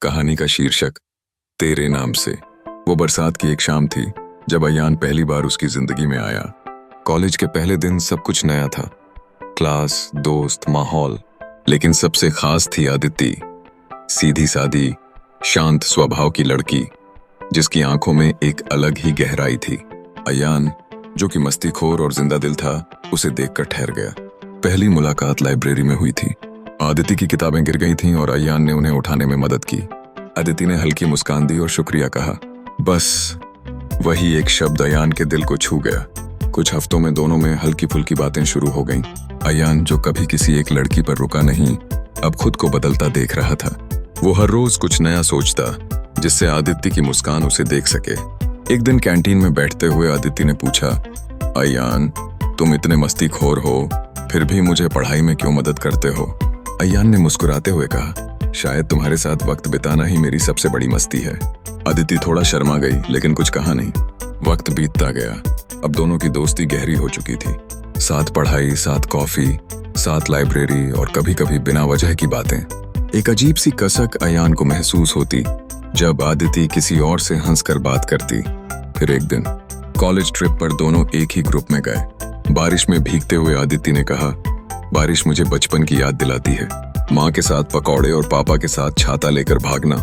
कहानी का शीर्षक तेरे नाम से। वो बरसात की एक शाम थी जब अयान पहली बार उसकी जिंदगी में आया। कॉलेज के पहले दिन सब कुछ नया था, क्लास, दोस्त, माहौल, लेकिन सबसे खास थी अदिति। सीधी सादी, शांत स्वभाव की लड़की जिसकी आंखों में एक अलग ही गहराई थी। अयान, जो कि मस्तीखोर और जिंदा दिल था, उसे देखकर ठहर गया। पहली मुलाकात लाइब्रेरी में हुई थी। अदिति की किताबें गिर गई थीं और अयान ने उन्हें उठाने में मदद की। अदिति ने हल्की मुस्कान दी और शुक्रिया कहा। बस वही एक शब्द अयान के दिल को छू गया। कुछ हफ्तों में दोनों में हल्की फुल्की बातें शुरू हो गईं। अयान, जो कभी किसी एक लड़की पर रुका नहीं, अब खुद को बदलता देख रहा था। वो हर रोज कुछ नया सोचता जिससे अदिति की मुस्कान उसे देख सके। एक दिन कैंटीन में बैठते हुए अदिति ने पूछा, अयान, तुम इतने मस्तीखोर हो, फिर भी मुझे पढ़ाई में क्यों मदद करते हो? अयान ने मुस्कुराते हुए कहा, शायद तुम्हारे साथ वक्त बिताना ही मेरी सबसे बड़ी मस्ती है। अदिति थोड़ा शर्मा गई, लेकिन कुछ कहा नहीं। वक्त बीतता गया। अब दोनों की दोस्ती गहरी हो चुकी थी। साथ पढ़ाई, साथ कॉफी, साथ लाइब्रेरी और कभी कभी बिना वजह की बातें। एक अजीब सी कसक अयान को महसूस होती जब अदिति किसी और से हंसकर बात करती। फिर एक दिन कॉलेज ट्रिप पर दोनों एक ही ग्रुप में गए। बारिश में भीगते हुए अदिति ने कहा, बारिश मुझे बचपन की याद दिलाती है, माँ के साथ पकौड़े और पापा के साथ छाता लेकर भागना।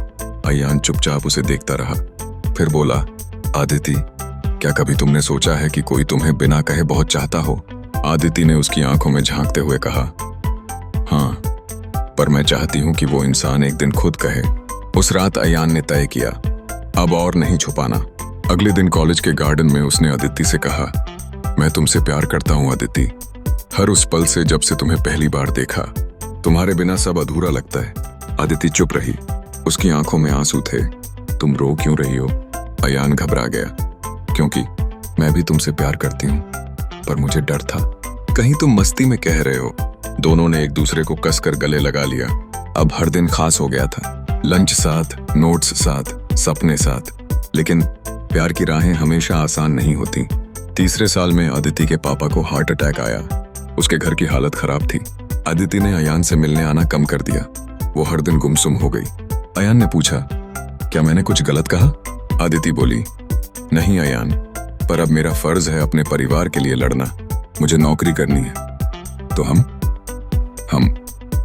अयान चुपचाप उसे देखता रहा, फिर बोला, अदिति, क्या कभी तुमने सोचा है कि कोई तुम्हें बिना कहे बहुत चाहता हो? अदिति ने उसकी आंखों में झांकते हुए कहा, हाँ, पर मैं चाहती हूँ कि वो इंसान एक दिन खुद कहे। उस रात अयान ने तय किया, अब और नहीं छुपाना। अगले दिन कॉलेज के गार्डन में उसने अदिति से कहा, मैं तुमसे प्यार करता हूँ अदिति, हर उस पल से जब से तुम्हें पहली बार देखा। तुम्हारे बिना सब अधूरा लगता है। अदिति चुप रही, उसकी आंखों में आंसू थे। तुम रो क्यों रही हो? अयान घबरा गया। क्योंकि मैं भी तुमसे प्यार करती हूँ, पर मुझे डर था कहीं तुम मस्ती में कह रहे हो। दोनों ने एक दूसरे को कसकर गले लगा लिया। अब हर दिन खास हो गया था। लंच साथ, नोट्स साथ, सपने साथ। लेकिन प्यार की राहें हमेशा आसान नहीं होती। तीसरे साल में अदिति के पापा को हार्ट अटैक आया। उसके घर की हालत खराब थी। अदिति ने अयान से मिलने आना कम कर दिया। वो हर दिन गुमसुम हो गई। अयान ने पूछा, क्या मैंने कुछ गलत कहा? अदिति बोली, नहीं अयान, पर अब मेरा फर्ज है अपने परिवार के लिए लड़ना। मुझे नौकरी करनी है। तो हम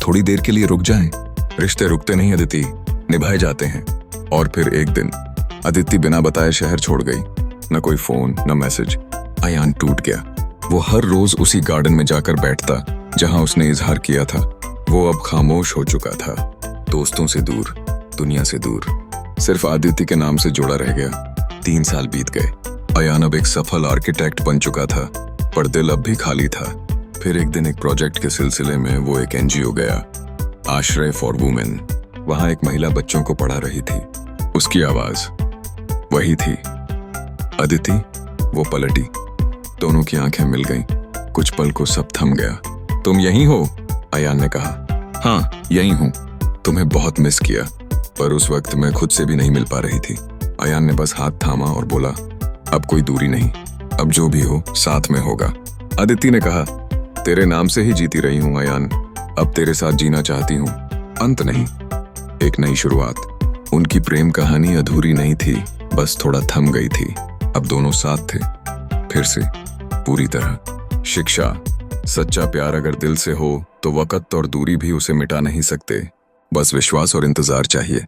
थोड़ी देर के लिए रुक जाएं। रिश्ते रुकते नहीं अदिति, निभाए जाते हैं। और फिर एक दिन अदिति बिना बताए शहर छोड़ गई। न कोई फोन, न मैसेज। अयान टूट गया। वो हर रोज उसी गार्डन में जाकर बैठता जहां उसने इजहार किया था। वो अब खामोश हो चुका था, दोस्तों से दूर, दुनिया से दूर, सिर्फ अदिति के नाम से जुड़ा रह गया। 3 साल बीत गए। अयान अब एक सफल आर्किटेक्ट बन चुका था, पर दिल अब भी खाली था। फिर एक दिन एक प्रोजेक्ट के सिलसिले में वो एक NGO गया, आश्रय फॉर वुमेन। वहां एक महिला बच्चों को पढ़ा रही थी। उसकी आवाज वही थी, अदिति। वो पलटी, दोनों की आंखें मिल गईं। कुछ पल को सब थम गया। तुम यहीं हो? अयान ने कहा। हाँ, यहीं हूं। तुम्हें बहुत मिस किया, पर उस वक्त मैं खुद से भी नहीं मिल पा रही थी। अयान ने बस हाथ थामा और बोला, अब कोई दूरी नहीं, अब जो भी हो साथ में होगा। अदिति ने कहा, तेरे नाम से ही जीती रही हूं अयान, अब तेरे साथ जीना चाहती हूं। अंत नहीं, एक नई शुरुआत। उनकी प्रेम कहानी अधूरी नहीं थी, बस थोड़ा थम गई थी। अब दोनों साथ थे, फिर से, पूरी तरह। शिक्षा, सच्चा प्यार अगर दिल से हो तो वक्त और दूरी भी उसे मिटा नहीं सकते। बस विश्वास और इंतजार चाहिए।